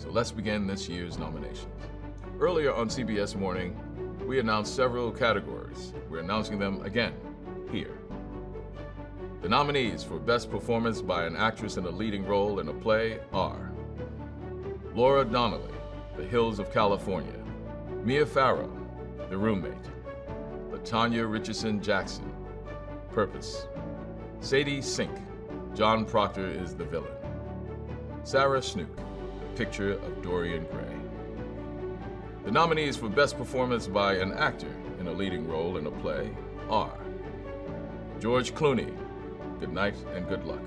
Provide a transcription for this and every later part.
So let's begin this year's nominations. Earlier on CBS Morning, we announced several categories. We're announcing them again here. The nominees for Best Performance by an Actress in a Leading Role in a Play are Laura Donnelly, The Hills of California; Mia Farrow, The Roommate; LaTanya Richardson Jackson, Purpose; Sadie Sink, John Proctor is the Villain; Sarah Snook, The Picture of Dorian Gray. The nominees for Best Performance by an Actor in a Leading Role in a Play are George Clooney, Good Night and Good Luck;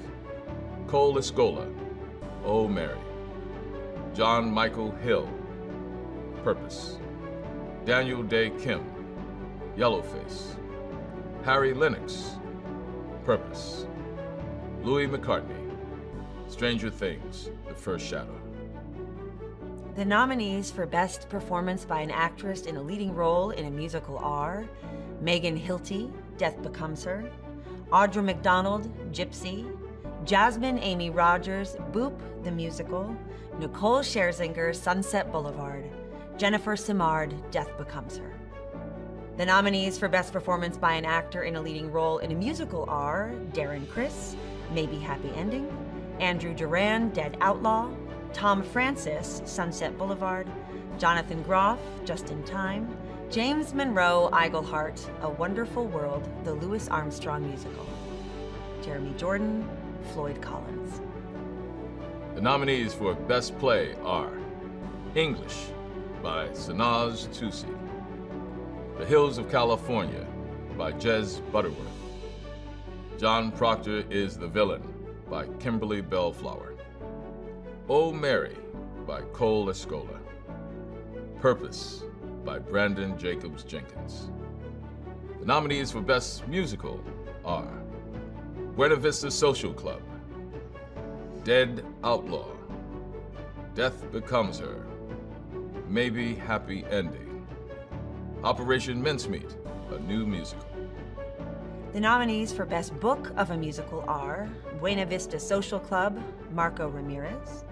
Cole Escola, Oh Mary; John Michael Hill, Purpose; Daniel Day Kim, Yellowface; Harry Lennox, Purpose; Louis McCartney, Stranger Things, The First Shadow. The nominees for Best Performance by an Actress in a Leading Role in a Musical are Megan Hilty, Death Becomes Her; Audra McDonald, Gypsy; Jasmine Amy Rogers, Boop the Musical; Nicole Scherzinger, Sunset Boulevard; Jennifer Simard, Death Becomes Her. The nominees for Best Performance by an Actor in a Leading Role in a Musical are Darren Criss, Maybe Happy Ending; Andrew Duran, Dead Outlaw; Tom Francis, Sunset Boulevard; Jonathan Groff, Just in Time; James Monroe Iglehart, A Wonderful World, the Louis Armstrong Musical; Jeremy Jordan, Floyd Collins. The nominees for Best Play are English by Sanaz Tusi; The Hills of California by Jez Butterworth; John Proctor is the Villain by Kimberly Bellflower; Oh Mary by Cole Escola; Purpose by Brandon Jacobs Jenkins. The nominees for Best Musical are Buena Vista Social Club, Dead Outlaw, Death Becomes Her, Maybe Happy Ending, Operation Mincemeat, a new musical. The nominees for Best Book of a Musical are Buena Vista Social Club, Marco Ramirez;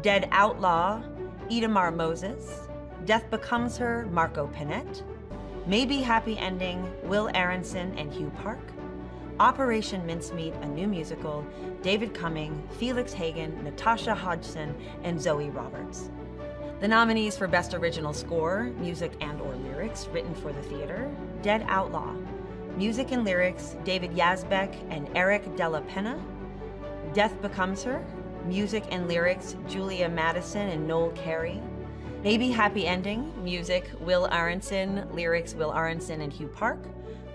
Dead Outlaw, Itamar Moses; Death Becomes Her, Marco Panett; Maybe Happy Ending, Will Aronson and Hugh Park; Operation Mincemeat, a new musical, David Cumming, Felix Hagen, Natasha Hodgson, and Zoe Roberts. The nominees for Best Original Score, Music and/or Lyrics, written for the theater, Dead Outlaw; Music and Lyrics, David Yazbek and Eric Della Penna; Death Becomes Her; Music and Lyrics, Julia Madison and Noel Carey; Maybe Happy Ending, Music, Will Aronson, Lyrics, Will Aronson and Hugh Park;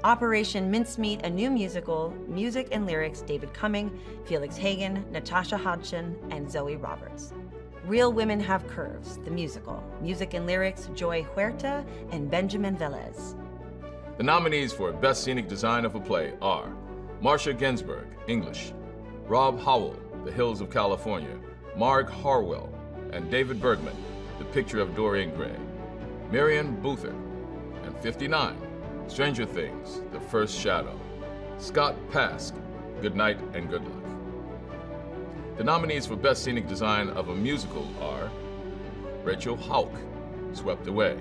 Operation Mincemeat, a new musical, Music and Lyrics, David Cumming, Felix Hagen, Natasha Hodgson, and Zoe Roberts. Real Women Have Curves, the musical, Music and Lyrics, Joy Huerta and Benjamin Velez. The nominees for Best Scenic Design of a Play are Marcia Ginsburg, English; Rob Howell, The Hills of California; Marg Harwell and David Bergman, The Picture of Dorian Gray; Marian Buther and 59, Stranger Things, The First Shadow; Scott Pask, Good Night and Good Luck. The nominees for Best Scenic Design of a Musical are Rachel Houck, Swept Away;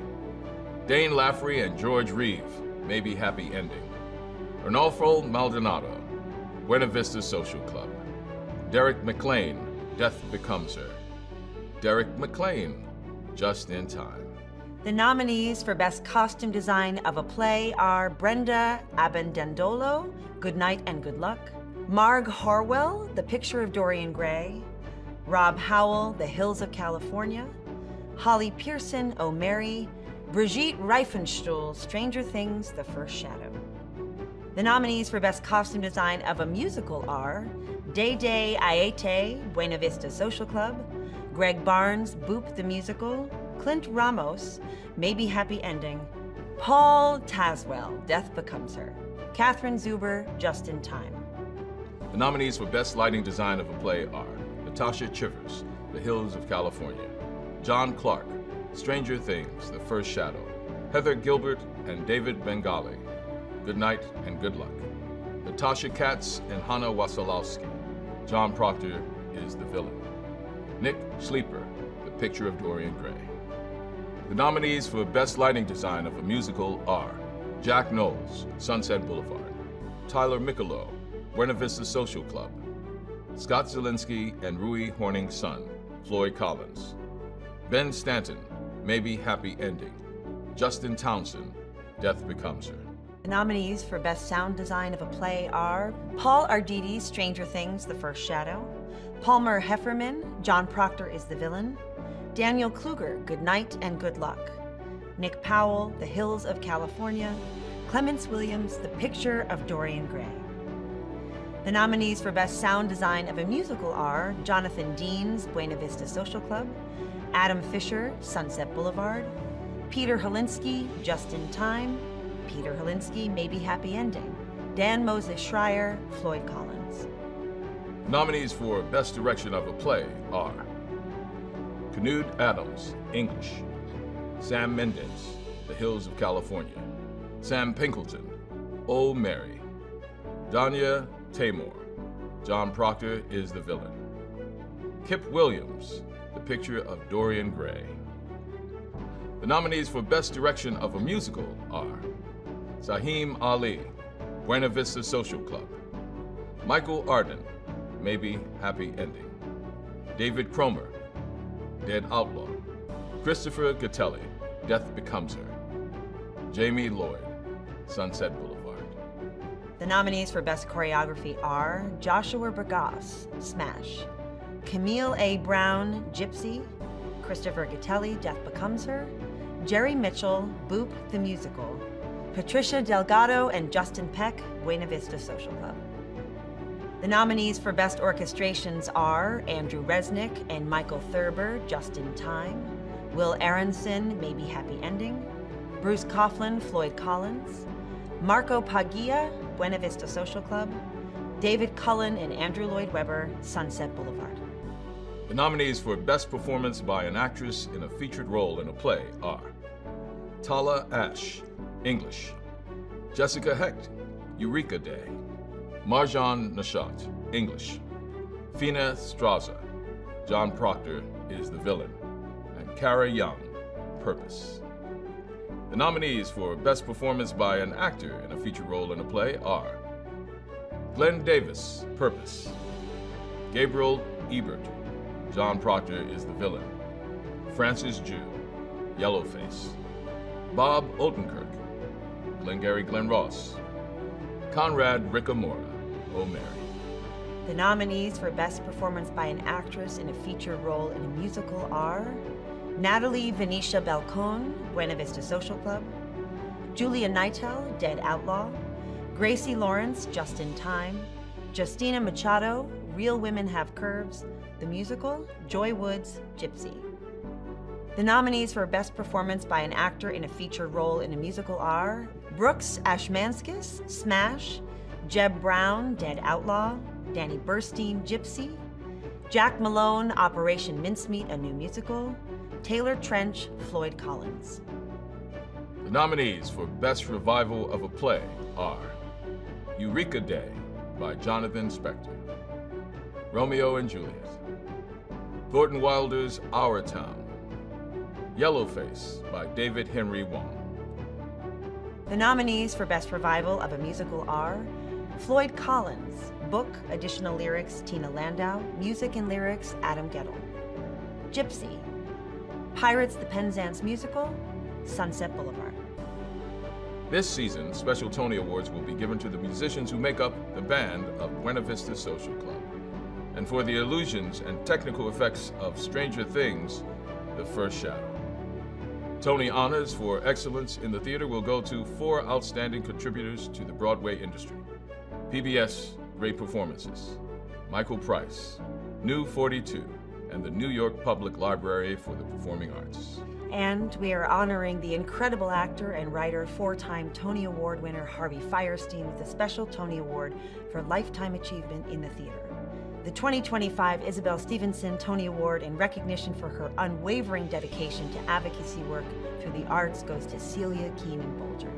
Dane Laffrey and George Reeve, Maybe Happy Ending; Arnolfo Maldonado, Buena Vista Social Club; Derek McLean, Death Becomes Her; Derek McLean, Just in Time. The nominees for Best Costume Design of a Play are Brenda Abendandolo, Good Night and Good Luck; Marg Harwell, The Picture of Dorian Gray; Rob Howell, The Hills of California; Holly Pearson, Oh Mary; Brigitte Reifenstuhl, Stranger Things, The First Shadow. The nominees for Best Costume Design of a Musical are Day Day Aete, Buena Vista Social Club; Greg Barnes, Boop the Musical; Clint Ramos, Maybe Happy Ending; Paul Tazwell, Death Becomes Her; Catherine Zuber, Just in Time. The nominees for Best Lighting Design of a Play are Natasha Chivers, The Hills of California; John Clark, Stranger Things, The First Shadow; Heather Gilbert and David Bengali, Good Night and Good Luck; Natasha Katz and Hannah Wasilowski, John Proctor is the Villain; Nick Sleeper, The Picture of Dorian Gray. The nominees for Best Lighting Design of a Musical are Jack Knowles, Sunset Boulevard; Tyler Michelot, Buena Vista Social Club; Scott Zielinski and Rui Horning's son, Floyd Collins; Ben Stanton, Maybe Happy Ending; Justin Townsend, Death Becomes Her. The nominees for Best Sound Design of a Play are Paul Arditi's Stranger Things, The First Shadow; Palmer Hefferman, John Proctor is the Villain; Daniel Kluger, Good Night and Good Luck; Nick Powell, The Hills of California; Clements Williams, The Picture of Dorian Gray. The nominees for Best Sound Design of a Musical are Jonathan Dean's Buena Vista Social Club; Adam Fisher, Sunset Boulevard; Peter Helinski, Just in Time; Peter Helinski, Maybe Happy Ending; Dan Moses Schreier, Floyd Collins. Nominees for Best Direction of a Play are Knud Adams, English; Sam Mendes, The Hills of California; Sam Pinkleton, Oh Mary; Danya Tamor, John Proctor is the Villain; Kip Williams, The Picture of Dorian Gray. The nominees for Best Direction of a Musical are Saheem Ali, Buena Vista Social Club; Michael Arden, Maybe Happy Ending; David Cromer, Dead Outlaw; Christopher Gattelli, Death Becomes Her; Jamie Lloyd, Sunset Boulevard. The nominees for Best Choreography are Joshua Bergasse, Smash; Camille A. Brown, Gypsy; Christopher Gattelli, Death Becomes Her; Jerry Mitchell, Boop the Musical; Patricia Delgado and Justin Peck, Buena Vista Social Club. The nominees for Best Orchestrations are Andrew Resnick and Michael Thurber, Just in Time; Will Aronson, Maybe Happy Ending; Bruce Coughlin, Floyd Collins; Marco Paglia, Buena Vista Social Club; David Cullen and Andrew Lloyd Webber, Sunset Boulevard. The nominees for Best Performance by an Actress in a Featured Role in a Play are Tala Ash, English; Jessica Hecht, Eureka Day; Marjan Nashat, English; Fina Straza, John Proctor is the Villain; and Kara Young, Purpose. The nominees for Best Performance by an Actor in a Featured Role in a Play are Glenn Davis, Purpose; Gabriel Ebert, John Proctor is the Villain; Francis Jew, Yellowface; Bob Odenkirk, Glengarry Glen Ross; Conrad Rickamora, Oh Mary. The nominees for Best Performance by an Actress in a Featured Role in a Musical are Natalie Venetia Balcone, Buena Vista Social Club; Julia Nightel, Dead Outlaw; Gracie Lawrence, Just in Time; Justina Machado, Real Women Have Curves, the Musical; Joy Woods, Gypsy. The nominees for Best Performance by an Actor in a Featured Role in a Musical are Brooks Ashmanskis, Smash; Jeb Brown, Dead Outlaw; Danny Burstein, Gypsy; Jack Malone, Operation Mincemeat, a New Musical; Taylor Trench, Floyd Collins. The nominees for Best Revival of a Play are Eureka Day by Jonathan Spector; Romeo and Juliet; Thornton Wilder's Our Town; Yellowface by David Henry Wong. The nominees for Best Revival of a Musical are Floyd Collins, Book, Additional Lyrics, Tina Landau; Music and Lyrics, Adam Gettle; Gypsy; Pirates the Penzance Musical, Sunset Boulevard. This season, special Tony Awards will be given to the musicians who make up the band of Buena Vista Social Club, and for the illusions and technical effects of Stranger Things, The First Shadow. Tony honors for excellence in the theater will go to 4 outstanding contributors to the Broadway industry. PBS Great Performances, Michael Price, New 42, and the New York Public Library for the Performing Arts. And we are honoring the incredible actor and writer, 4-time Tony Award winner Harvey Fierstein with a special Tony Award for Lifetime Achievement in the Theater. The 2025 Isabel Stevenson Tony Award in recognition for her unwavering dedication to advocacy work through the arts goes to Celia Keenan Bolger.